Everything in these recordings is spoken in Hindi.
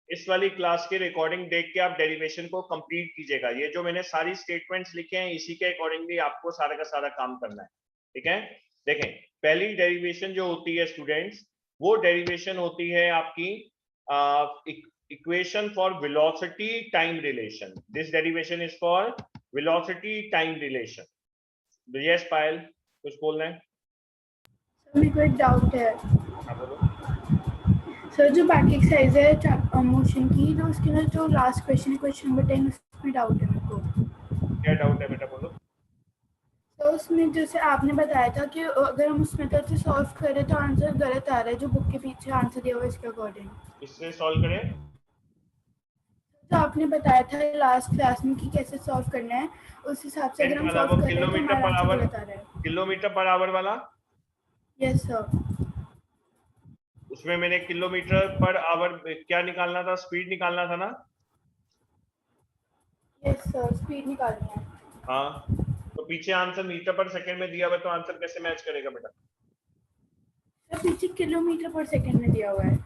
इस वाली क्लास की रिकॉर्डिंग देख के आप डेरिवेशन को कंप्लीट कीजिएगा। ये जो मैंने सारी स्टेटमेंट्स लिखे हैं इसी के अकॉर्डिंगली आपको सारा का सारा काम करना है, ठीक है। देखें, पहली डेरिवेशन जो होती है स्टूडेंट्स, वो डेरिवेशन होती है आपकी equation for velocity time relation. This derivation is for velocity time relation. Yes Payal, कुछ बोलना है? मेरे को एक डाउट है। हाँ बोलो। सर जो बाकी एक्सरसाइज है मोशन की, तो उसके अंदर जो लास्ट क्वेश्चन है, क्वेश्चन नंबर 10, उसमें डाउट है मेरे को। क्या डाउट है बेटा, बोलो। तो उसमें जैसे आपने बताया था कि अगर हम उस मेथड से सॉल्व करें तो आंसर गलत आ रहा है, जो बुक के पीछे आंसर दिया हुआ है इसके अकॉर्डिंग। इससे सॉल्व करें। तो आपने बताया था लास्ट क्लास में कि कैसे सॉल्व करना है, उस हिसाब से अगर हम वाला वो सॉल्व कर रहे हैं तो किलोमीटर हमारा पर आंसर आवर, गलत आ रहा है। किलोमीटर पर आवर वाला, यस सर। उसमें मैंने किलोमीटर पर आवर क्या निकालना था, स्पीड निकालना था ना। यस सर, स्पीड निकालनी है। हाँ, तो पीछे आंसर मीटर पर सेकंड में दिया हुआ, तो आंसर कैसे मैच करेगा बेटा? सर पीछे किलोमीटर पर सेकंड में दिया हुआ है।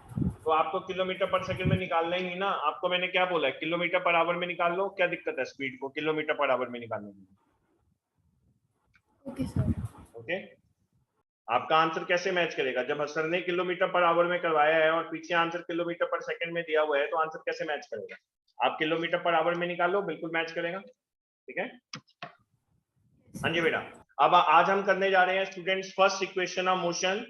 तो आपको किलोमीटर पर सेकंड में निकालना ही नहीं ना। आपको मैंने क्या बोला है, किलोमीटर पर आवर में निकाल लो। क्या दिक्कत है स्पीड को किलोमीटर पर आवर में निकालने में? Okay sir. ओके, आपका आंसर कैसे मैच करेगा? जब सर ने किलोमीटर पर आवर में करवाया है और पीछे आंसर किलोमीटर पर सेकंड में दिया हुआ है, तो आंसर कैसे मैच करेगा? आप किलोमीटर पर आवर में निकालो, बिल्कुल मैच करेगा, ठीक है। हाँ जी बेटा, अब आज हम करने जा रहे हैं students first equation of motion.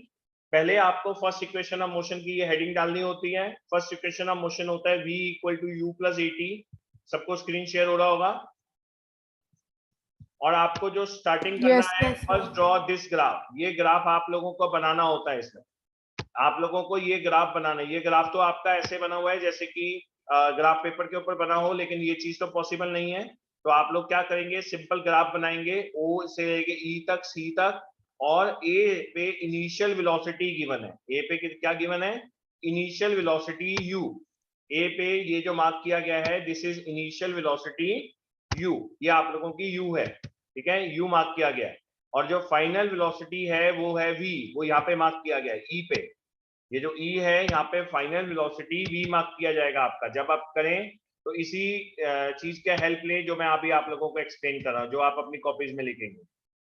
पहले आपको फर्स्ट इक्वेशन ऑफ मोशन की ये हेडिंग डालनी होती है। फर्स्ट इक्वेशन ऑफ मोशन होता है v equal to u plus a t. सबको स्क्रीन शेयर हो रहा होगा। और आपको जो स्टार्टिंग करना यस है, yes first sir. Draw this graph. ये ग्राफ आप लोगों को बनाना होता है। इसमें आप लोगों को ये ग्राफ बनाना है। ये ग्राफ तो आपका ऐसे बना हुआ है जैसे कि ग्राफ पेपर के ऊपर बना हो, लेकिन ये चीज तो पॉसिबल नहीं है। तो आप लोग क्या करेंगे, सिंपल ग्राफ बनाएंगे ओ से लेके ई तक, सी तक। और ए पे इनिशियल वेलोसिटी गिवन है। ए पे क्या गिवन है? Initial velocity you. ए पे ये जो मार्क किया गया है, this is initial velocity you. ये आप लोगों की यू है, ठीक है, यू मार्क किया गया है। और जो फाइनल वेलोसिटी है वो है वी, वो यहाँ पे मार्क किया गया है ई पे। ये जो ई है यहाँ पे फाइनल वेलोसिटी वी मार्क किया जाएगा आपका। जब आप करें तो इसी चीज का हेल्प लें जो मैं अभी आप लोगों को एक्सप्लेन कर रहा हूँ, जो आप अपनी कॉपीज में लिखेंगे।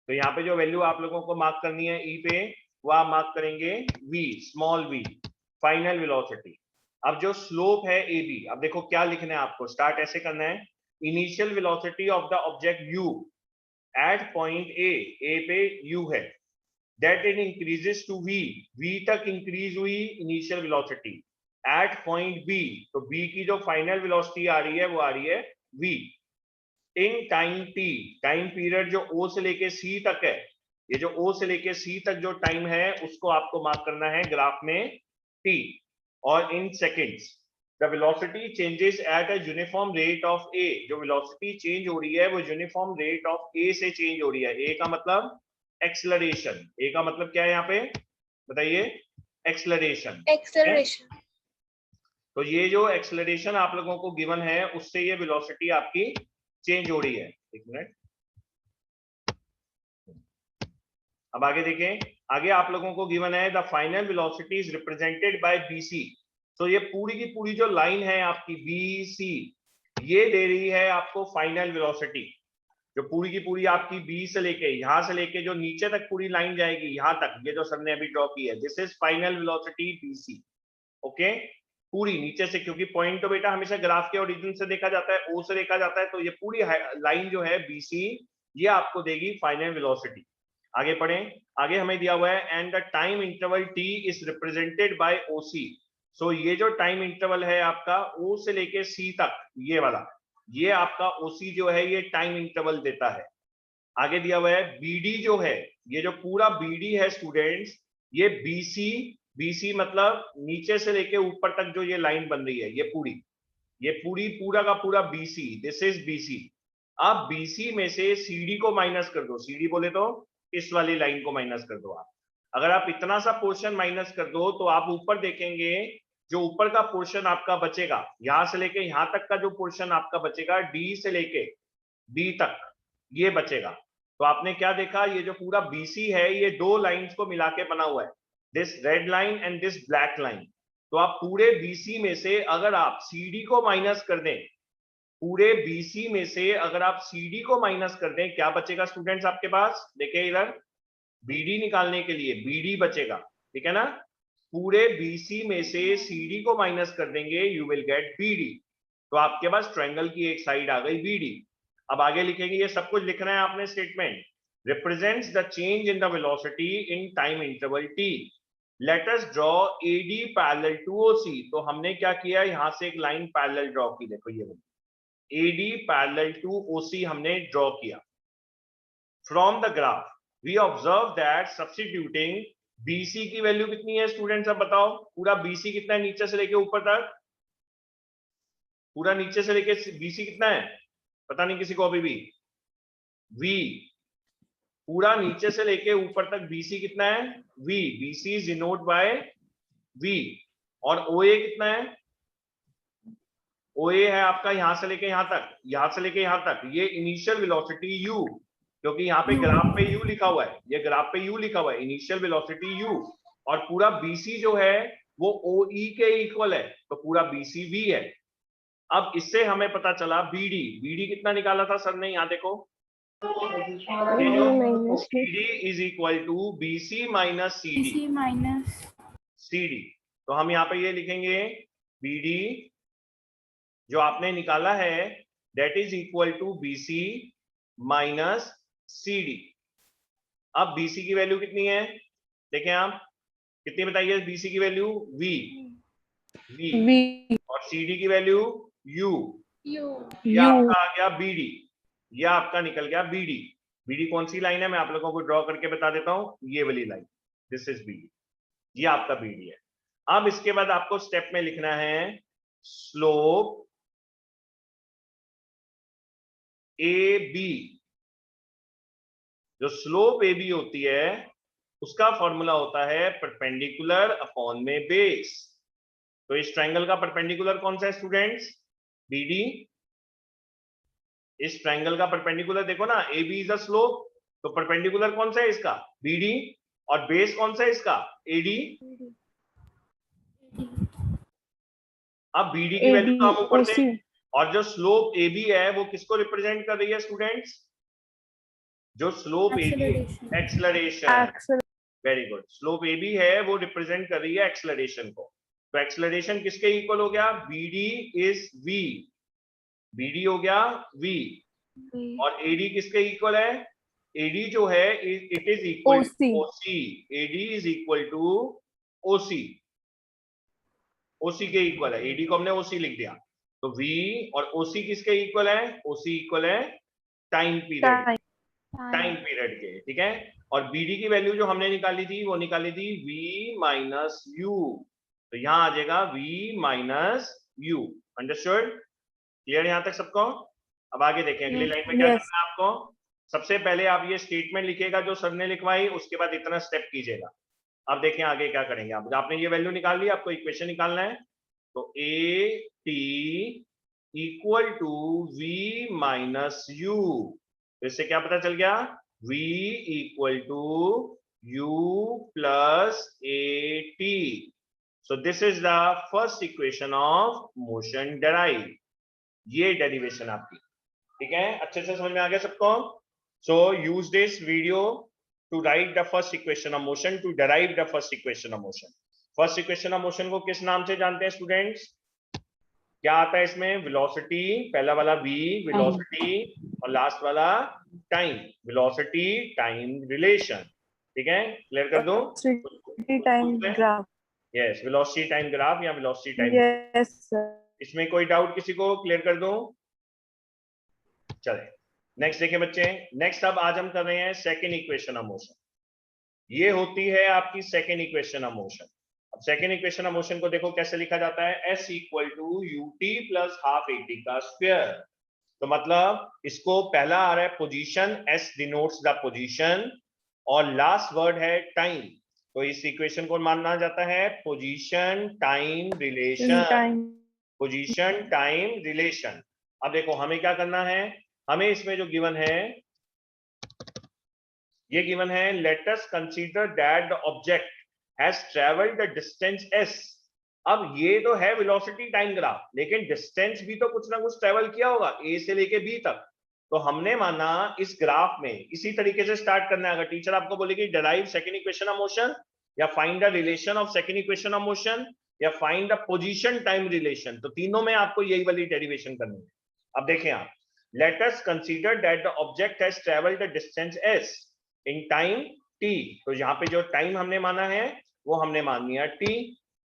तो यहाँ पे जो वैल्यू आप लोगों को मार्क करनी है ई पे, वो आप मार्क करेंगे v, small v, final velocity. अब जो स्लोप है ए बी, अब देखो क्या लिखना है आपको। स्टार्ट ऐसे करना है, initial velocity of the object u at point A पे यू है, that it increases to v, v तक इंक्रीज हुई initial velocity at point b। तो b की जो फाइनल वेलोसिटी आ रही है वो आ रही है v in time t। Time period जो o से लेके c तक है, ये जो o से लेके c तक जो टाइम है उसको आपको मार्क करना है ग्राफ में t। और in seconds the velocity changes at a uniform rate of a। जो वेलोसिटी चेंज हो रही है वो यूनिफॉर्म रेट ऑफ a से चेंज हो रही है। a का मतलब एक्सलरेशन। ए का मतलब क्या है यहाँ पे बताइए? एक्सलरेशन। एक्सेलरेशन। तो ये जो एक्सलरेशन आप लोगों को गिवन है उससे ये वेलोसिटी आपकी चेंज हो रही है। एक मिनट, अब आगे देखें। आगे आप लोगों को गिवन है the final velocity is represented bye BC. तो ये पूरी की पूरी जो लाइन है आपकी बीसी, ये दे रही है आपको फाइनल वेलोसिटी। जो पूरी की पूरी आपकी बी से लेके यहां से लेके जो नीचे तक पूरी लाइन जाएगी यहां तक, ये जो सर ने अभी ड्रॉ की है, this is final velocity BC. Okay, पूरी नीचे से, क्योंकि पॉइंट तो बेटा हमेशा ग्राफ के ओरिजिन से देखा जाता है, ओ से देखा जाता है। तो ये पूरी लाइन जो है बीसी, ये आपको देगी फाइनल वेलोसिटी। आगे पढ़ें। आगे हमें दिया हुआ है and the time interval T is represented by OC. So ये जो टाइम इंटरवल है आपका ओ से लेके सी तक, ये वाला, ये आपका ओसी जो है ये टाइम इंटरवल देता है। आगे दिया हुआ है बीडी जो है, ये जो पूरा बीडी है स्टूडेंट्स, ये बीसी, बीसी मतलब नीचे से लेके ऊपर तक जो ये लाइन बन रही है, ये पूरी पूरा का पूरा बीसी, दिस इज बीसी। अब बीसी में से सीडी को माइनस कर दो। सीडी बोले तो इस वाली लाइन को माइनस कर दो आप। अगर आप इतना सा पोर्शन माइनस कर दो तो आप ऊपर देखेंगे, जो ऊपर का पोर्शन आपका बचेगा, यहां से लेके यहां तक का जो पोर्शन आपका बचेगा, डी से लेके डी तक ये बचेगा। तो आपने क्या देखा, ये जो पूरा बीसी है ये दो लाइंस को मिला के बना हुआ है, this red line and this black line. तो आप पूरे BC में से अगर आप CD को माइनस कर दें, पूरे BC में से अगर आप CD को माइनस कर दें, क्या बचेगा स्टूडेंट्स आपके पास? देखिए इधर BD निकालने के लिए BD बचेगा, ठीक है ना? पूरे BC में से CD को माइनस कर देंगे, यू विल गेट BD। तो आपके पास ट्रायंगल की एक साइड आ गई BD। अब आगे लिखेंगे, ये सब कुछ लिखना है आपने statement. Represents the change in the velocity in time interval t। Let us draw AD parallel to OC। तो हमने क्या किया, यहां से एक लाइन पैरेलल ड्रॉ की, देखो ये AD पैरेलल टू OC हमने ड्रॉ किया। From the graph we observe that substituting BC की वैल्यू कितनी है स्टूडेंट्स, अब बताओ पूरा BC कितना है नीचे से लेके ऊपर तक? पूरा नीचे से लेके BC कितना है, पता नहीं किसी को अभी भी? V। पूरा नीचे से लेके ऊपर तक BC कितना है? V। BC is denote by V। और OA कितना है? OA है आपका यहां से लेके यहां तक, यहां से लेके यहां तक, ये इनिशियल वेलोसिटी U, क्योंकि यहाँ पे ग्राफ पे U लिखा हुआ है, ये ग्राफ पे U लिखा हुआ है, इनिशियल वेलोसिटी U। और पूरा BC जो है वो OE के इक्वल है, तो पूरा BC V है। अब इससे हमें पता चला BD कितना निकाला था सर ने, यहाँ देखो, BD is equal to BC minus CD। BC minus CD, तो हम यहाँ पे ये लिखेंगे BD जो आपने निकाला है that is equal to BC minus CD। अब BC की वैल्यू कितनी है, देखें आप कितनी बताइए BC की वैल्यू? V। और CD की वैल्यू U। ये आपका आ गया BD, ये आपका निकल गया BD कौन सी लाइन है, मैं आप लोगों को ड्रॉ करके बता देता हूं, ये वाली लाइन, दिस इज BD, ये आपका BD है। अब इसके बाद आपको स्टेप में लिखना है स्लोप AB। जो स्लोप AB होती है उसका फॉर्मूला होता है परपेंडिकुलर अपॉन में बेस। तो इस ट्रायंगल का परपेंडिकुलर कौन सा है स्टूडेंट्स? BD। इस ट्रायंगल का परपेंडिकुलर देखो ना, AB इज द स्लोप, तो परपेंडिकुलर कौन सा है इसका? BD। और बेस कौन सा है इसका? AD। अब BD की वैल्यू तो हम ऊपर से, और जो स्लोप AB है वो किसको रिप्रेजेंट कर रही है स्टूडेंट्स? जो slope AB, acceleration, very good, slope AB है वो रिप्रेजेंट कर रही है एक्सेलरेशन को। तो एक्सेलरेशन किसके इक्वल हो गया? BD is V। BD हो गया V। और AD किसके इक्वल है? AD जो है it is equal to OC। AD is equal to OC, OC के इक्वल है, AD को हमने OC लिख दिया। तो V और OC किसके इक्वल है? OC इक्वल है टाइम पीरियड, टाइम पीरियड के, ठीक है। और BD की वैल्यू जो हमने निकाली थी वो निकाली थी V माइनस U, तो यहां आ जाएगा V minus U। Understood? Clear यहां तक सबको? अब आगे देखें अगली लाइन में क्या करना है आपको। सबसे पहले आप ये स्टेटमेंट लिखिएगा जो सर ने लिखवाई, उसके बाद इतना स्टेप कीजिएगा। अब देखें आगे क्या करेंगे आप। आपने ये वैल्यू निकाल ली, आपको इक्वेशन निकालना है। तो AT equal to V minus U, इससे क्या पता चल गया? V equal to U plus AT। So this is the first equation of motion derive. ये डेरिवेशन आपकी, ठीक है, अच्छे से समझ में आ गया सबको? So use this video to write the first equation of motion, to derive the first equation of motion. First equation of motion को किस नाम से जानते हैं स्टूडेंट्स? क्या आता है इसमें? वेलोसिटी, पहला वाला V वेलोसिटी और लास्ट वाला टाइम, वेलोसिटी टाइम रिलेशन, ठीक है। क्लियर कर दूं? Time graph, yes, velocity time graph या वेलोसिटी टाइम, यस सर। इसमें कोई डाउट किसी को? क्लियर कर दूं? चले नेक्स्ट देखें बच्चे। नेक्स्ट अब आज हम कर रहे हैं सेकेंड इक्वेशन ऑफ मोशन। ये होती है आपकी सेकेंड इक्वेशन ऑफ मोशन। अब सेकेंड इक्वेशन ऑफ मोशन को देखो कैसे लिखा जाता है, S equal to UT plus half AT का स्क्वायर। तो मतलब इसको पहला आ रहा है position, S denotes the position, और लास्ट वर्ड है टाइम। तो इस इक्वेशन को माना जाता है position time relation, position time relation. अब देखो हमें क्या करना है, हमें इसमें जो गिवन है, ये गिवन है, let us consider that the object has travelled the distance S अब ये तो है वेलोसिटी टाइम ग्राफ, लेकिन डिस्टेंस भी तो कुछ ना कुछ ट्रेवल किया होगा ए से लेके बी तक। तो हमने माना इस ग्राफ में इसी तरीके से स्टार्ट करना है। अगर टीचर आपको बोलेगी derive second equation of motion, या find the relation of second equation of motion, या find the position time relation, तो तीनों में आपको यही वाली डेरिवेशन करनी है। अब देखें आप, let us consider that the object has travelled the distance s in time t। तो यहाँ पे जो टाइम हमने माना है वो हमने मान लिया t,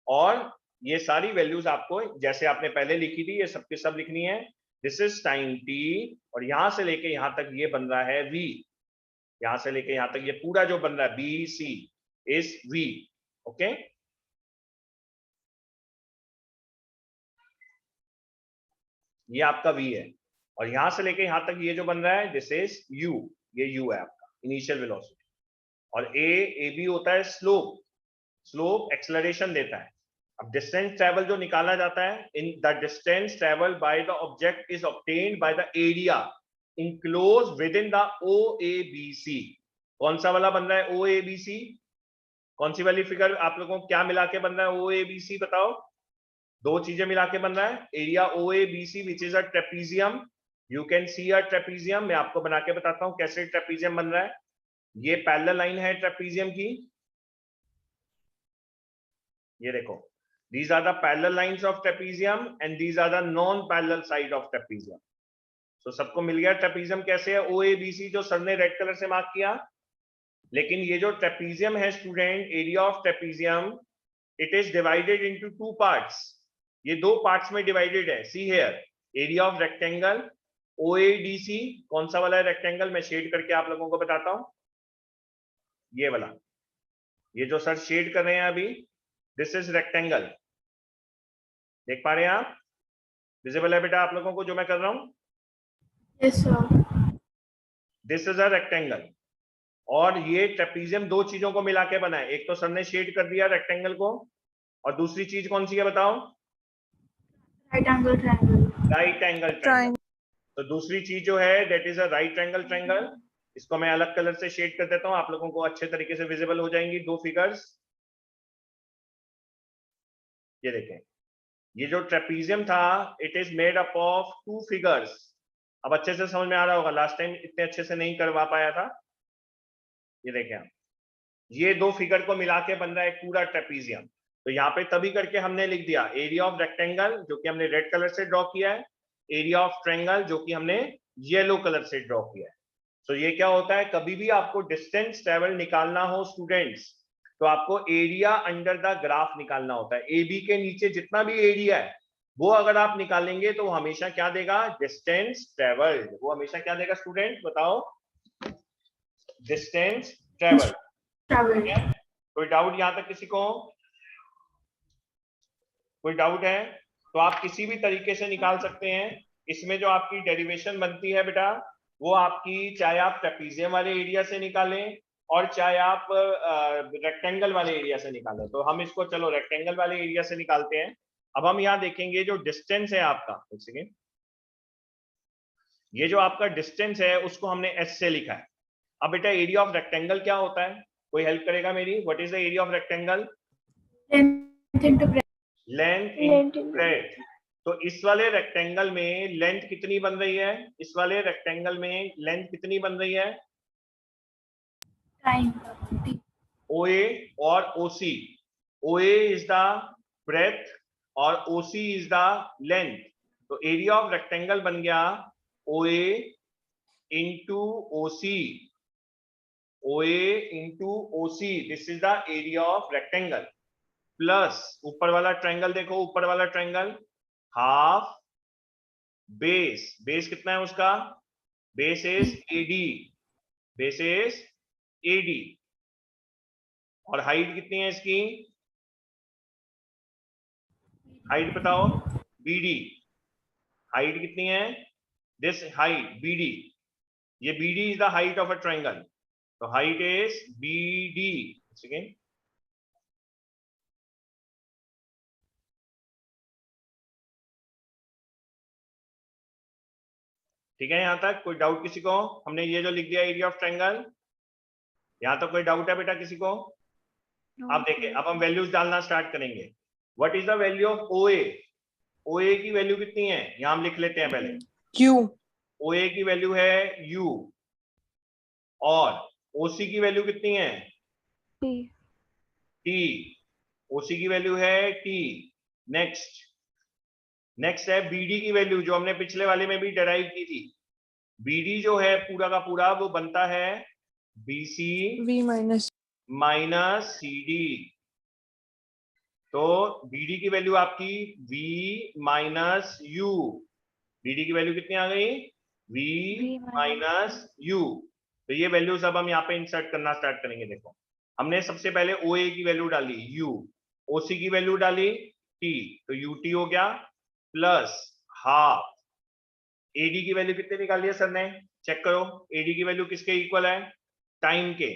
और ये सारी वैल्यूज आपको जैसे आपने पहले लिखी थी ये सबके सब लिखनी है। दिस इज टाइम t, और यहां से लेके यहां तक ये बन रहा है v, यहां से लेके यहां तक ये पूरा जो बन रहा है bc इज v। ओके, ये आपका v है, और यहां से लेके यहां तक ये जो बन रहा है दिस इज u, ये u है आपका इनिशियल वेलोसिटी। और a b होता है स्लोप, स्लोप एक्सेलरेशन देता है। अब डिस्टेंस ट्रेवल जो निकाला जाता है, in the distance travel by the object is obtained by the area enclose with in the OABC। कौन सा वाला बन रहा है OABC? कौन सी वाली फिगर आप लोगों को क्या मिला के बन रहा है OABC? बताओ, दो चीजें मिला के बन रहा है area OABC which is a trapezium. You can see a trapezium, मैं आपको बना के बताता हूं कैसे ट्रेपीजियम बन रहा है। ये पैरेलल लाइन है ट्रेपीजियम की, ये देखो, these are the parallel lines of trapezium and these are the non parallel side of trapezium। तो सबको मिल गया ट्रेपीजियम कैसे है OABC, जो सर ने रेड कलर से मार्क किया। लेकिन ये जो ट्रेपीजियम है student, area of trapezium, it is divided into two parts. ये दो पार्ट्स में डिवाइडेड है। See here, area of rectangle OADC, कौन सा वाला है रेक्टेंगल, मैं शेड करके आप लोगों को बताता हूं, ये वाला, ये जो सर शेड कर रहे हैं अभी, दिस इज रेक्टेंगल। देख पा रहे हैं आप? विजिबल है बेटा आप लोगों को जो मैं कर रहा हूं? Yes sir. This is a rectangle, और ये ट्रेपीजियम दो चीजों को मिला के बना है। एक तो सर ने शेड कर दिया रेक्टेंगल को, और दूसरी चीज कौन सी है बताओ? Right angle triangle. Right angle triangle. तो दूसरी चीज जो है that is a right angle triangle. इसको मैं अलग कलर से शेड कर देता हूं, आप लोगों को अच्छे तरीके से विजिबल हो जाएंगी दो फिगर्स। ये देखें, ये जो ट्रेपीजियम था it is made up of two figures. अब अच्छे से समझ में आ रहा होगा, लास्ट टाइम इतने अच्छे से नहीं करवा पाया था। ये देखें आप, ये दो फिगर को मिला के बन रहा है एक पूरा ट्रेपीजियम। तो यहाँ पे तभी करके हमने लिख दिया एरिया ऑफ रेक्टेंगल जो कि हमने रेड कलर से ड्रॉ किया है, एरिया ऑफ ट्रायंगल जो कि हमने येलो कलर से ड्रॉ किया है। तो ये क्या होता है, कभी भी आपको डिस्टेंस ट्रेवल निकालना हो स्टूडेंट्स, तो आपको एरिया अंडर द ग्राफ निकालना होता है। ए बी के नीचे जितना भी एरिया है वो अगर आप निकालेंगे तो वो हमेशा क्या देगा, डिस्टेंस ट्रेवल्ड। वो हमेशा क्या देगा स्टूडेंट बताओ, डिस्टेंस ट्रेवल। कोई डाउट यहां तक किसी को? कोई डाउट है तो आप किसी भी तरीके से निकाल सकते हैं। इसमें जो आपकी डेरिवेशन बनती है बेटा, वो आपकी चाहे आप ट्रेपीजियम वाले एरिया से निकालें और चाहे आप रेक्टेंगल वाले एरिया से निकालें। तो हम इसको चलो रेक्टेंगल वाले एरिया से निकालते हैं। अब हम यहाँ देखेंगे जो डिस्टेंस है आपका, एक सेकेंड, ये जो आपका डिस्टेंस है उसको हमने एस से लिखा है। अब बेटा एरिया ऑफ रेक्टेंगल क्या होता है, कोई हेल्प करेगा मेरी? What is the area of rectangle? Length into breadth. तो इस वाले रेक्टेंगल में लेंथ कितनी बन रही है? इस वाले रेक्टेंगल में लेंथ कितनी बन रही है? OA और OC। OA is the breadth और OC इज द लेंथ। तो एरिया ऑफ रेक्टेंगल बन गया OA into OC। OA into OC, this is the area of rectangle, plus ऊपर वाला ट्रायंगल देखो, ऊपर वाला ट्रायंगल हाफ बेस। बेस कितना है उसका? Base is AD, base is AD। और हाइट कितनी है इसकी? हाइट बताओ, BD। हाइट कितनी है? दिस हाइट BD, ये BD is the height of a triangle. तो हाइट इज BD। सेकेंड, ठीक है यहां तक कोई डाउट किसी को? हमने ये जो लिख दिया एरिया ऑफ ट्रायंगल, यहां तक कोई डाउट है बेटा किसी को? आप देखिए, अब हम वैल्यूज डालना स्टार्ट करेंगे। What is the value of OA? OA की वैल्यू कितनी है, यहां हम लिख लेते हैं पहले। Q. OA की वैल्यू है U और OC की वैल्यू कितनी है? T. T। OC की वैल्यू है T। नेक्स्ट है BD की वैल्यू, जो हमने पिछले वाले में भी डिराइव की थी। BD जो है पूरा का पूरा वो बनता है BC V minus. Minus CD। तो BD की वैल्यू आपकी V माइनस U। BD की वैल्यू कितनी आ गई? V minus U। तो ये वैल्यूज अब हम यहाँ पे इंसर्ट करना स्टार्ट करेंगे। देखो, हमने सबसे पहले OA की वैल्यू डाली U, OC की वैल्यू डाली T, तो UT हो गया प्लस हाफ। AD की वैल्यू कितनी निकाली है सर ने, चेक करो। AD की वैल्यू किसके इक्वल है? टाइम के।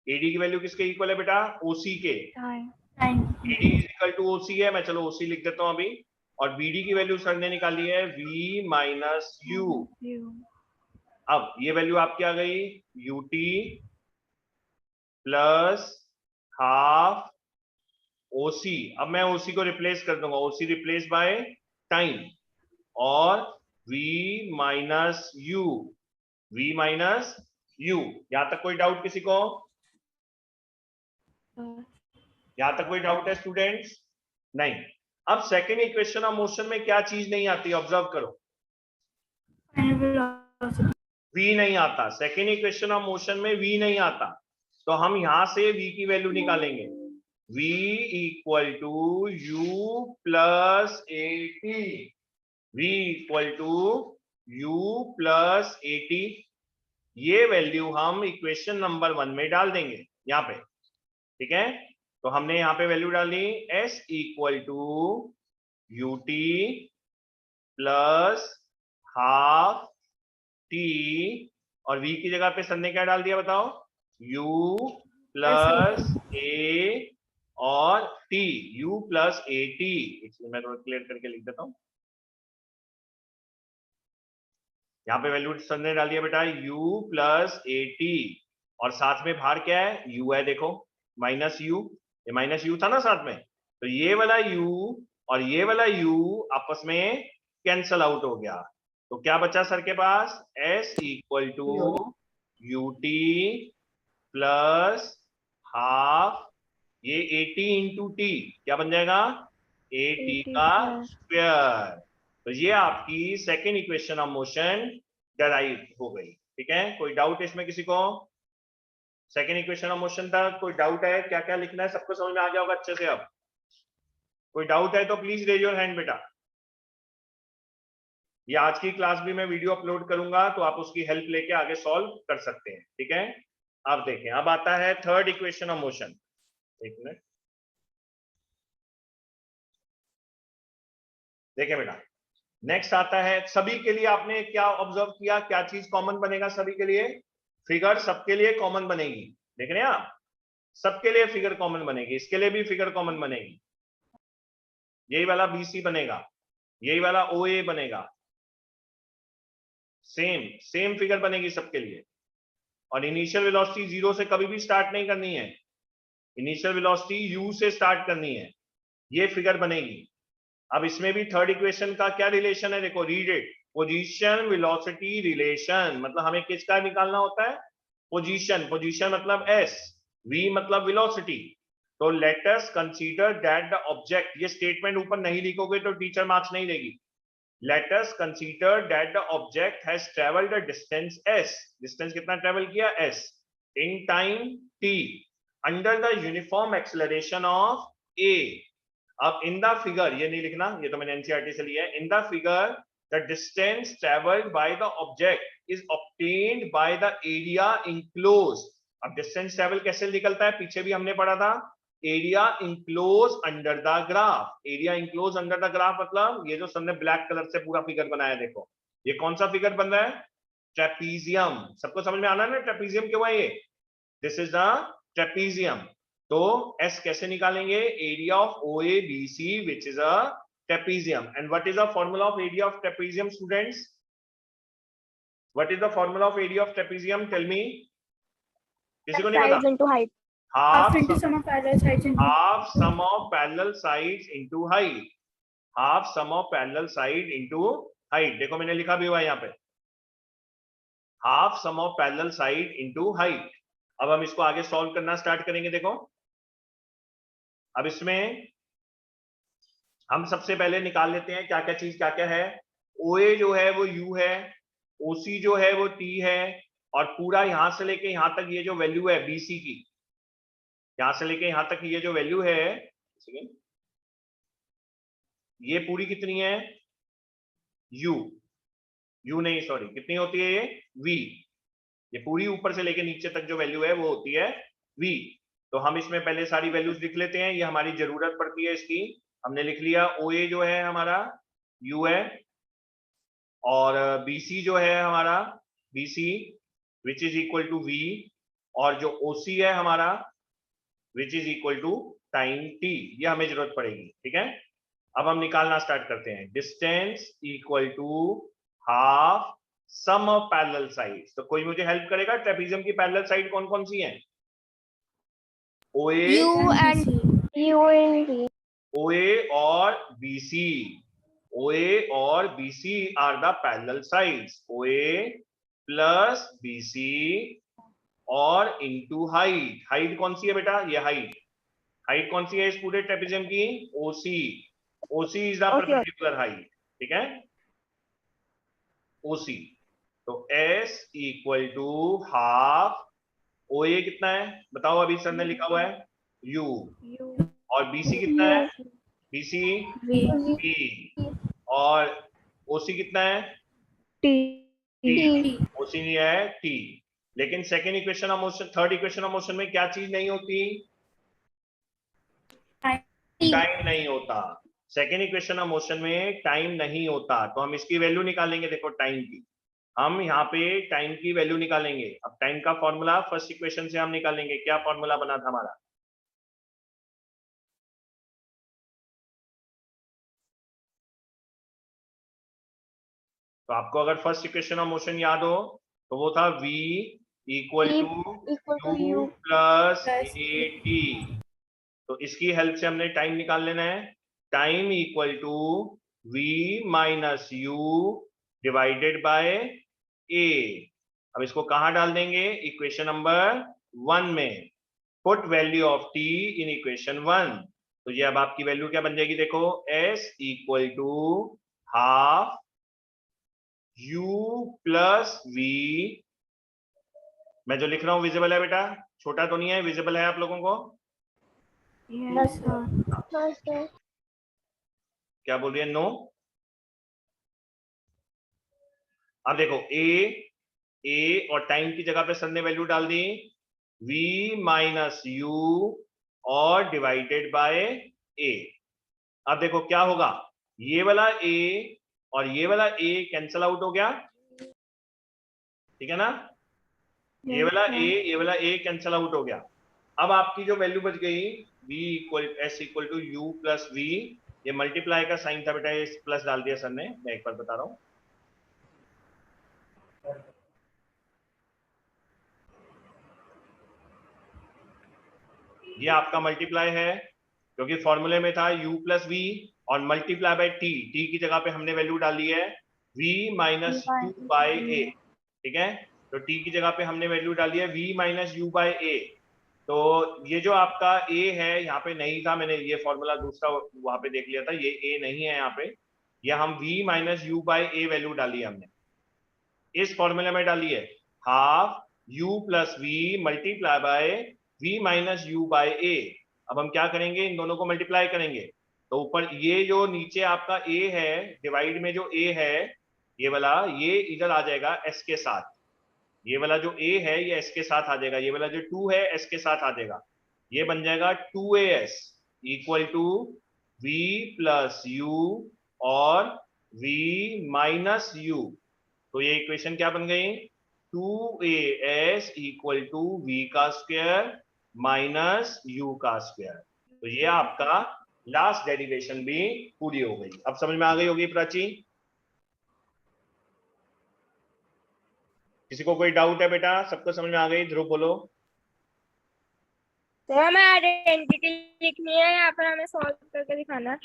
AD की वैल्यू किसके इक्वल है बेटा? OC के। Time. AD is equal to OC है, मैं चलो OC लिख देता हूं अभी। और BD की वैल्यू सर ने निकाली है V माइनस U। अब ये वैल्यू आपकी आ गई UT प्लस हाफ OC। अब मैं OC को रिप्लेस कर दूंगा, OC रिप्लेस बाय टाइम और V minus U। V minus U। यहां तक कोई डाउट किसी को? यहां तक कोई डाउट है स्टूडेंट्स? नहीं। अब सेकेंड इक्वेशन ऑफ मोशन में क्या चीज नहीं आती, ऑब्जर्व करो। V नहीं आता। सेकेंड इक्वेशन ऑफ मोशन में V नहीं आता, तो हम यहां से V की वैल्यू निकालेंगे। V equal to U plus AT। V equal to U plus AT। ये वैल्यू हम इक्वेशन नंबर 1 में डाल देंगे यहाँ पे, ठीक है। तो हमने यहाँ पे वैल्यू डाली S equal to UT plus half T, और V की जगह पे सर ने क्या डाल दिया बताओ? U प्लस A और T, U प्लस AT। इसलिए मैं थोड़ा क्लियर करके लिख देता हूं। यहाँ पे वैल्यू सर ने डाल दिया बेटा U प्लस AT, और साथ में बाहर क्या है? U है, देखो माइनस U। ये माइनस U था ना साथ में, तो ये वाला U और ये वाला U आपस में कैंसल आउट हो गया। तो क्या बचा सर के पास? S equal to UT plus half ये AT इंटू T, क्या बन जाएगा? AT का स्क्वायर। तो ये आपकी second equation of motion derive हो गई, ठीक है। कोई डाउट इसमें किसी को? सेकेंड इक्वेशन ऑफ मोशन तक कोई डाउट है? क्या क्या लिखना है सबको समझ में आ गया होगा अच्छे से। अब कोई डाउट है तो प्लीज रेज योर हैंड बेटा। ये आज की क्लास भी मैं वीडियो अपलोड करूंगा, तो आप उसकी हेल्प लेके आगे सॉल्व कर सकते हैं, ठीक है। अब देखें, अब आता है थर्ड इक्वेशन ऑफ मोशन। एक मिनट देखें बेटा, नेक्स्ट आता है सभी के लिए। आपने क्या ऑब्जर्व किया, क्या चीज कॉमन बनेगा सभी के लिए? फिगर सबके लिए कॉमन बनेगी, देख रहे हैं आप? सबके लिए फिगर कॉमन बनेगी, इसके लिए भी फिगर कॉमन बनेगी। यही वाला BC बनेगा, यही वाला OA बनेगा, सेम फिगर बनेगी सबके लिए। और इनिशियल वेलोसिटी 0 से कभी भी स्टार्ट नहीं करनी है, इनिशियल वेलोसिटी U से स्टार्ट करनी है। ये फिगर बनेगी। अब इसमें भी थर्ड इक्वेशन का क्या रिलेशन है, देखो, read it. Position velocity relation, मतलब हमें किसका निकालना होता है? पोजीशन। पोजीशन मतलब S, V मतलब वेलोसिटी। तो let us consider that the object, ये स्टेटमेंट ऊपर नहीं लिखोगे तो टीचर मार्क्स नहीं देगी। Let us consider that the object has traveled a distance S. Distance कितना travel किया? S. In time T. Under the uniform acceleration of A. अब in the figure, ये नहीं लिखना, ये तो मैंने NCERT से लिया है। In the figure, the distance traveled by the object is obtained by the area enclosed. अब distance travel कैसे निकलता है? पीछे भी हमने पढ़ा था, area enclose under the graph. Area enclose under the graph मतलब ये जो सबने ब्लैक कलर से पूरा फिगर बनाया, देखो ये कौन सा फिगर बन रहा है? ट्रेपीजियम। सबको समझ में आना है ना ट्रेपीजियम क्यों है ये? This is the trapezium. तो S कैसे निकालेंगे? Area of OABC which is a trapezium. And what is the formula of area of trapezium students? What is the formula of area of trapezium? Tell me. किसी को नहीं पता? Half half into sum of parallel sides into half sum of parallel sides into height, half sum of parallel side into height। देखो मैंने लिखा भी हुआ है यहाँ पे, half sum of parallel side into height। अब हम इसको आगे सॉल्व करना स्टार्ट करेंगे। देखो अब इसमें हम सबसे पहले निकाल लेते हैं क्या क्या चीज क्या क्या है। OA जो है वो U है, OC जो है वो T है, और पूरा यहां से लेके यहां तक ये जो वैल्यू है BC की, यहां से लेके यहां तक ये जो वैल्यू है, ये पूरी कितनी है, U नहीं सॉरी, कितनी होती है ये, V। ये पूरी ऊपर से लेके नीचे तक जो वैल्यू है वो होती है V। तो हम इसमें पहले सारी वैल्यूज लिख लेते हैं, ये हमारी जरूरत पड़ती है इसकी। हमने लिख लिया OA जो है हमारा U है, और BC जो है हमारा BC which is equal to V, और जो OC है हमारा which is equal to time T, ये हमें जरूरत पड़ेगी। ठीक है, अब हम निकालना स्टार्ट करते हैं। Distance equal to half sum of parallel sides. तो कोई मुझे हेल्प करेगा, ट्रेपेजियम की पैरेलल साइड कौन कौन सी हैं? OA, OA और BC, OA और BC are the parallel sides, OA plus BC और इनटू हाइट। हाइट कौन सी है बेटा, ये हाइट, हाइट कौन सी है इस पूरे ट्रेपेजियम की, OC, OC is the perpendicular height. ठीक है, OC। तो S equal to half, OA कितना है बताओ, अभी सर ने लिखा हुआ है U, और BC कितना है, BC T, और OC कितना है T T, OC नहीं है T। लेकिन second equation of motion, third equation of motion में क्या चीज नहीं होती, टाइम नहीं होता। सेकेंड इक्वेशन ऑफ मोशन में टाइम नहीं होता, तो हम इसकी वैल्यू निकालेंगे। देखो टाइम की, हम यहाँ पे टाइम की वैल्यू निकालेंगे। अब टाइम का फॉर्मूला फर्स्ट इक्वेशन से हम निकालेंगे। क्या फॉर्मूला बना था हमारा, तो आपको अगर फर्स्ट इक्वेशन ऑफ मोशन याद हो तो वो था V equal to U plus AT। तो इसकी हेल्प से हमने टाइम निकाल लेना है। Time equal to V minus U divided by A। अब इसको कहां डाल देंगे, इक्वेशन नंबर 1 में। Put value of T in equation 1। तो ये अब आपकी वैल्यू क्या बन जाएगी, देखो S equal to half U plus V। मैं जो लिख रहा हूं विजिबल है बेटा, छोटा तो नहीं है, विजिबल है आप लोगों को? Yes sir. क्या बोल रही है, नो? अब देखो ए और टाइम की जगह पे सर ने वैल्यू डाल दी V माइनस U और डिवाइडेड बाय A। अब देखो क्या होगा, ये वाला A और ये वाला A कैंसल आउट हो गया, ठीक है ना, ये वाला A कैंसल आउट हो गया। अब आपकी जो वैल्यू बच गई S equal to U plus V, ये मल्टीप्लाई का साइन था बेटा, ये प्लस डाल दिया सर ने, मैं एक बार बता रहा हूं। ये आपका मल्टीप्लाई है, क्योंकि फॉर्मूले में था U प्लस V और मल्टीप्लाई बाय T, T की जगह पे हमने वैल्यू डाली है V minus U by A। ठीक है, तो T की जगह पे हमने वैल्यू डाली है V minus U by A। तो ये जो आपका A है यहाँ पे नहीं था, मैंने ये फॉर्मूला दूसरा वहां पे देख लिया था, ये A नहीं है यहाँ पे, ये हम V minus U by A value डाली है हमने, इस फॉर्मूले में डाली है half U plus V multiply by V minus U by A। अब हम क्या करेंगे, इन दोनों को मल्टीप्लाई करेंगे, तो ऊपर ये जो नीचे आपका A है, डिवाइड में जो A है ये वाला, ये इधर आ जाएगा S के साथ, ये वाला जो A है ये S के साथ आ जाएगा, ये वाला जो 2 है S के साथ आ जाएगा, ये बन जाएगा 2AS equal to V plus U और V माइनस U। तो ये इक्वेशन क्या बन गई, 2AS इक्वल टू V का स्क्वायर माइनस U का स्क्वायर। तो ये आपका लास्ट डेरिवेशन भी पूरी हो गई। अब समझ में आ गई होगी प्राची? किसी को कोई डाउट है बेटा? सबको समझ में आ गई? ध्रुव बोलो। तो हमें आइडेंटिटी लिखनी है, यहाँ पर हमें सॉल्व करके दिखाना है।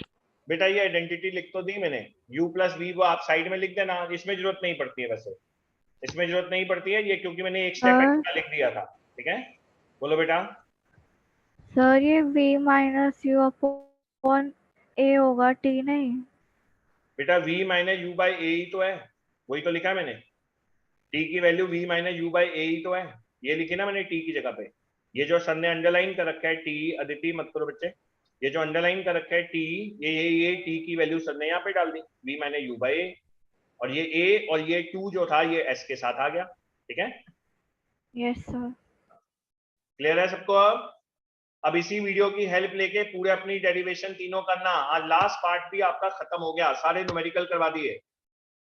बेटा ये आइडेंटिटी लिख तो दी मैंने, u प्लस वी वो आप साइड में लिख देना, इसमें जरूरत नहीं पड़ती है, वैसे इसमें जरूरत नहीं पड़ती है ये, क्योंकि मैंने एक स्टेप एक्स्ट्रा लिख दिया था। ठीक है, बोलो बेटा। सर ये v minus u upon a होगा, t नहीं। बेटा v minus u by a ही तो है, वही तो लिखा है मैंने। t की value v minus u by a ही तो है, ये लिखी ना मैंने t की जगह पे। ये जो सर ने अंडरलाइन कर रखा है t, अदिति मत करो बच्चे, ये जो अंडरलाइन कर रखा है t, ये t की वैल्यू सर ने यहाँ पे डाल दी, v माइनस यू बाई ए, और ये a और ये 2 जो था ये s के साथ आ गया। ठीक है, यस सर। क्लियर है सबको? अब इसी वीडियो की हेल्प लेके पूरे अपनी डेरिवेशन तीनों करना। आज लास्ट पार्ट भी आपका खत्म हो गया, सारे न्यूमेरिकल करवा दिए।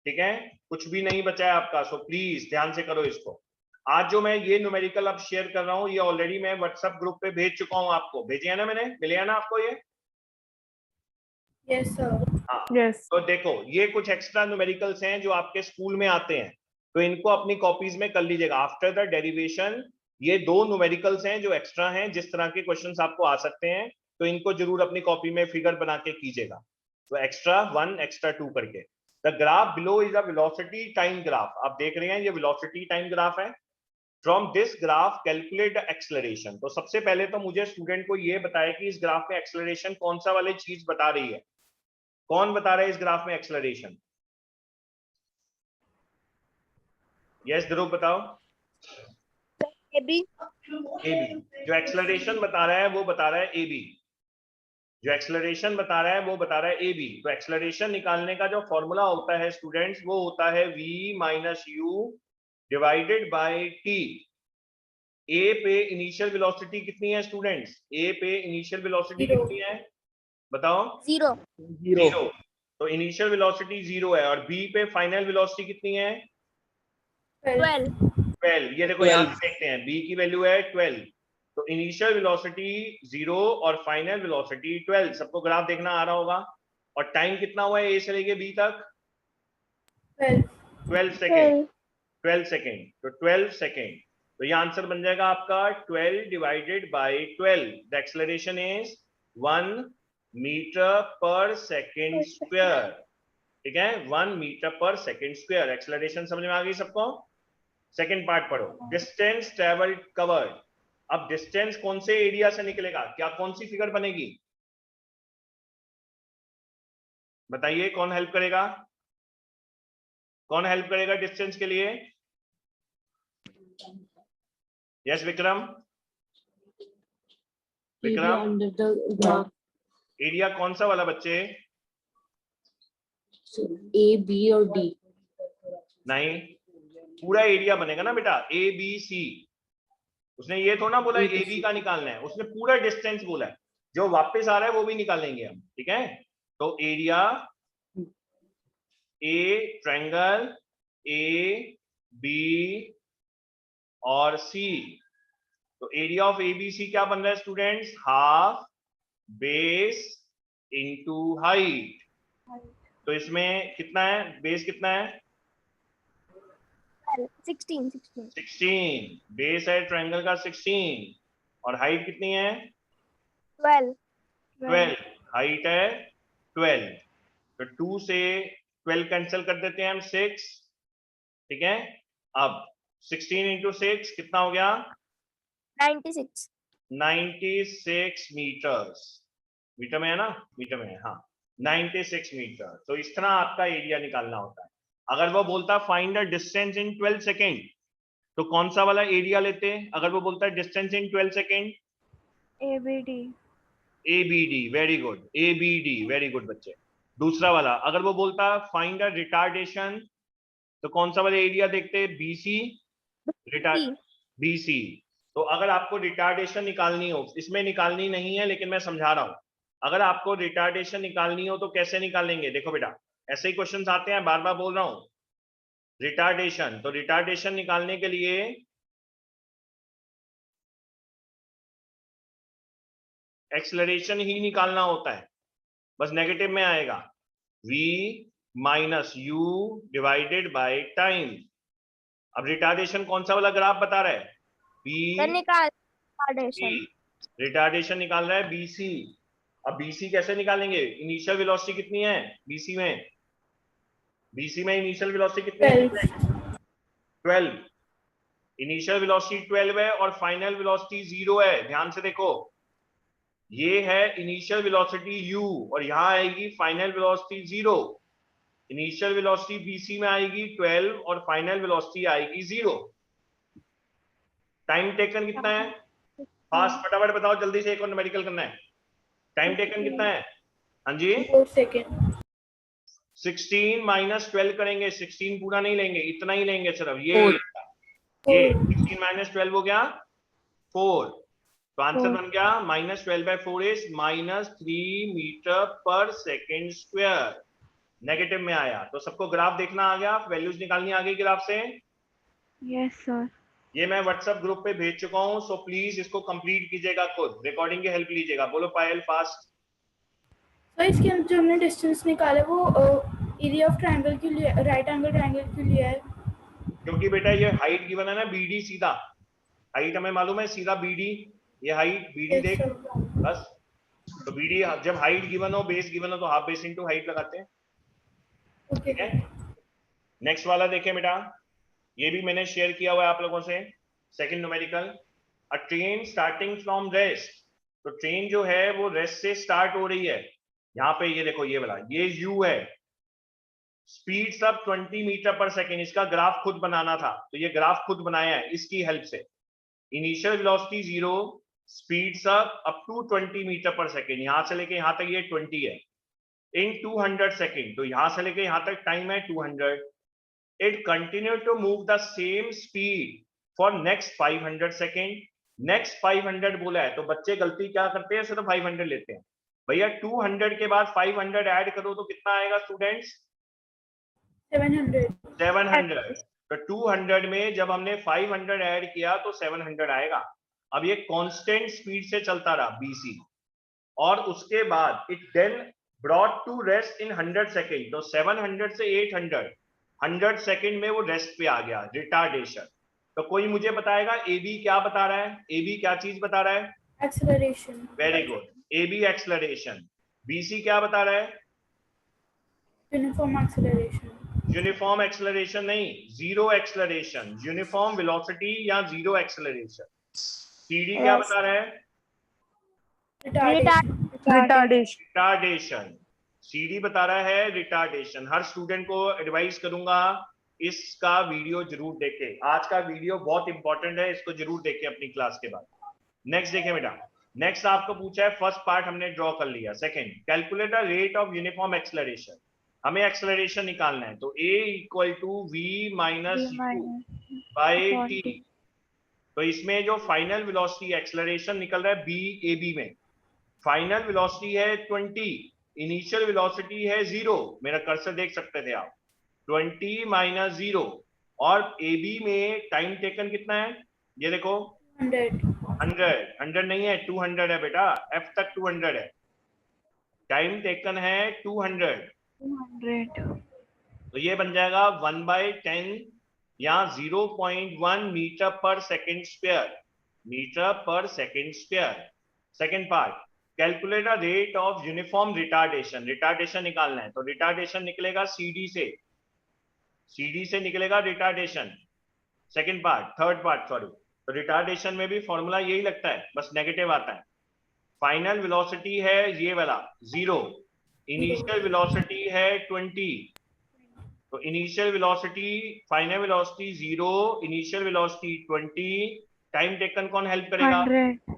ठीक है, कुछ भी नहीं बचा है आपका, सो प्लीज ध्यान से करो इसको। आज जो मैं ये न्यूमेरिकल अब शेयर कर रहा हूँ, ये ऑलरेडी मैं व्हाट्सएप ग्रुप पे भेज चुका हूँ आपको, भेजे है ना मैंने, मिले है ना आपको ये? Yes sir. हाँ यस। तो देखो ये कुछ एक्स्ट्रा न्यूमेरिकल्स हैं जो आपके स्कूल में आते हैं, तो इनको अपनी कॉपीज में कर लीजिएगा आफ्टर द डेरिवेशन। ये 2 न्यूमेरिकल्स हैं जो एक्स्ट्रा हैं, जिस तरह के क्वेश्चंस आपको आ सकते हैं, तो इनको जरूर अपनी कॉपी में फिगर बना के कीजिएगा। तो एक्स्ट्रा 1 एक्स्ट्रा 2 करके। The graph below is a velocity time graph, आप देख रहे हैं ये वेलोसिटी टाइम ग्राफ है। From this graph calculate the acceleration. तो सबसे पहले तो मुझे स्टूडेंट को ये बताया कि इस ग्राफ में एक्सेलरेशन कौन सा वाली चीज बता रही है, कौन बता रहा है इस ग्राफ में एक्सेलरेशन? यस ध्रुव बताओ। AB। जो एक्सेलरेशन बता रहा है वो बता रहा है ए बी, जो एक्सेलरेशन बता रहा है वो बता रहा है ए बी। तो एक्सेलरेशन निकालने का जो फॉर्मूला होता है स्टूडेंट्स, वो होता है v minus u divided by t. A पे इनिशियल वेलोसिटी कितनी है स्टूडेंट्स? ए पे इनिशियल वेलोसिटी कितनी है बताओ? 0। जीरो। तो इनिशियल वेलोसिटी 0 है, और बी पे फाइनल वेलोसिटी कितनी है? 12। 12। ये देखो यहाँ पे देखते हैं, बी की वैल्यू है 12, तो इनिशियल वेलोसिटी 0 और फाइनल वेलोसिटी 12। सबको ग्राफ देखना आ रहा होगा। और टाइम कितना हुआ है ए से लेके बी तक? 12 सेकेंड। 12 सेकेंड, तो 12 सेकेंड। तो ये आंसर बन जाएगा आपका 12 divided by 12। The acceleration is 1 metre per second square. ठीक है, 1 metre per second square. Acceleration समझ में आ गई सबको? सेकेंड पार्ट पढ़ो, डिस्टेंस ट्रेवल्ड कवर्ड। अब डिस्टेंस कौन से एरिया से निकलेगा, क्या कौन सी फिगर बनेगी बताइए? कौन हेल्प करेगा, कौन हेल्प करेगा डिस्टेंस के लिए? यस विक्रम। विक्रम एरिया कौन सा वाला बच्चे? ए बी और डी। नहीं, पूरा एरिया बनेगा ना बेटा, ए बी सी। उसने ये थोड़ा ना बोला ए बी का निकालना है, उसने पूरा डिस्टेंस बोला है। जो वापस आ रहा है वो भी निकालेंगे हम। ठीक है, तो area a triangle A B और सी, तो area of A B C क्या बन रहा है students? Half base into height. तो इसमें कितना है, बेस कितना है? 16। बेस है ट्रायंगल का 16, और हाइट कितनी है? 12। हाइट है 12, तो 2 से 12 कैंसिल कर देते हैं हम, 6। ठीक है, अब 16 इंटू 6 कितना हो गया? 96। 96 मीटर्स। मीटर में है ना, मीटर में है, हाँ 96 मीटर। तो इस तरह आपका एरिया निकालना होता है। अगर वो बोलता find the distance in 12 second, तो कौन सा वाला एरिया लेते हैं? अगर वो बोलता है distance in 12 second, ABD। ABD, very good, ABD, very good बच्चे। दूसरा वाला अगर वो बोलता फाइंड द रिटार्डेशन, तो कौन सा वाला एरिया देखते हैं? BC, BC। तो अगर आपको रिटार्डेशन निकालनी हो, इसमें निकालनी नहीं है लेकिन मैं समझा रहा हूं, अगर आपको रिटार्डेशन निकालनी हो तो कैसे निकालेंगे? देखो बेटा, ऐसे ही क्वेश्चंस आते हैं, बार बार बोल रहा हूं। रिटार्डेशन, तो रिटार्डेशन निकालने के लिए एक्सेलरेशन ही निकालना होता है, बस नेगेटिव में आएगा, v minus u divided by time. अब रिटार्डेशन कौन सा वाला ग्राफ बता रहा है? निकाल रिटार्डेशन। रिटार्डेशन निकाल रहा है BC। अब BC कैसे निकालेंगे? इनिशियल वेलोसिटी कितनी है BC में? BC में इनिशियल वेलोसिटी कितनी है? 12। इनिशियल वेलोसिटी 12 है और फाइनल वेलोसिटी 0 है। ध्यान से देखो, ये है इनिशियल वेलोसिटी u और यहां आएगी final velocity 0। Initial velocity BC में आएगी 12 और फाइनल वेलोसिटी आएगी 0। टाइम टेकन कितना है? फास्ट फटाफट बताओ जल्दी से, एक और न्यूमेरिकल करना है। टाइम टेकन कितना है? हाँ जी 4 सेकेंड। 16 माइनस 12 करेंगे। 16 पूरा नहीं लेंगे, इतना ही लेंगे सिर्फ ये 16 माइनस 12 हो गया 4। तो आंसर बन गया -12/4 is -3 metre per second square. Negative में आया तो सबको ग्राफ देखना आ गया, वैल्यूज निकालनी आ गई ग्राफ से। Yes sir. ये मैं व्हाट्सएप ग्रुप पे भेज चुका हूं, सो प्लीज इसको कंप्लीट कीजिएगा, खुद रिकॉर्डिंग की हेल्प लीजिएगा। बोलो पायल फास्ट। तो इसके अंदर जो हमने डिस्टेंस निकाला वो एरिया ऑफ ट्रायंगल के लिए, राइट एंगल ट्रायंगल के लिए है। क्योंकि बेटा ये हाइट गिवन है ना BD, सीधा हाइट हमें मालूम है, सीधा BD, ये हाइट BD Yes, देख sir. बस। तो BD जब हाइट गिवन हो, बेस गिवन हो तो हाफ बेस इनटू हाइट लगाते हैं। Okay. ठीक है, नेक्स्ट वाला देखें बेटा, ये भी मैंने शेयर किया हुआ है आप लोगों से। Second numerical, a train starting from rest. तो ट्रेन जो है वो रेस्ट से स्टार्ट हो रही है। यहाँ पे ये देखो, ये वाला ये U है, स्पीड सब 20 मीटर पर सेकेंड। इसका ग्राफ खुद बनाना था तो ये ग्राफ खुद बनाया है इसकी हेल्प से। इनिशियल वेलोसिटी 0, स्पीड सब up to 20 metre per second. यहां से लेके यहां तक ये 20 है इन 200 सेकेंड। तो यहां से लेके यहां तक टाइम है 200। It continue to move the same speed for next 500 second. Next 500 बोला है तो बच्चे गलती क्या करते हैं, सिर्फ 500 लेते हैं। भैया 200 के बाद 500 ऐड करो तो कितना आएगा स्टूडेंट्स? 700. 700। तो 200 में जब हमने 500 ऐड किया तो 700 आएगा। अब ये कांस्टेंट स्पीड से चलता रहा BC, और उसके बाद it then brought to rest in 100 second. तो 700 से 800, 100 सेकेंड में वो रेस्ट पे आ गया, रिटार्डेशन। तो कोई मुझे बताएगा AB क्या बता रहा है? AB क्या चीज बता रहा है? Acceleration. Very good, AB acceleration. BC क्या बता रहा है? Uniform acceleration. यूनिफॉर्म एक्सेलरेशन नहीं, जीरो एक्सेलरेशन, यूनिफॉर्म वेलोसिटी या जीरो एक्सेलरेशन। CD क्या बता रहा है? Retardation. रिटार्डेशन। CD बता रहा है रिटार्डेशन। हर स्टूडेंट को एडवाइस करूंगा इसका वीडियो जरूर देखें। आज का वीडियो बहुत इंपॉर्टेंट है, इसको जरूर देखें अपनी क्लास के बाद। नेक्स्ट देखें बेटा, नेक्स्ट आपको पूछा है, फर्स्ट पार्ट हमने ड्रॉ कर लिया। Second, calculate the rate of uniform acceleration. हमें एक्सेलरेशन निकालना है तो A equal to V minus U by T। तो इसमें जो फाइनल वेलोसिटी एक्सेलरेशन निकल रहा है AB में, फाइनल वेलोसिटी है 20, इनिशियल वेलोसिटी है 0। मेरा कर्सर देख सकते थे आप, 20 माइनस 0। और AB में टाइम टेकन कितना है? ये देखो 100 नहीं है, 200 है बेटा, F तक 200 है। टाइम टेकन है 200। तो ये बन जाएगा 1/10 या 0.1 metre per second square, metre per second square. Second part, calculate the rate of uniform retardation. Retardation निकालना है तो रिटार्डेशन निकलेगा CD से निकलेगा retardation. Second part, third part sorry. तो रिटार्डेशन में भी फॉर्मूला यही लगता है, बस नेगेटिव आता है। फाइनल वेलोसिटी है ये वाला 0, इनिशियल वेलोसिटी है 20। तो initial velocity, final velocity 0, initial velocity 20, time taken कौन हेल्प करेगा? 100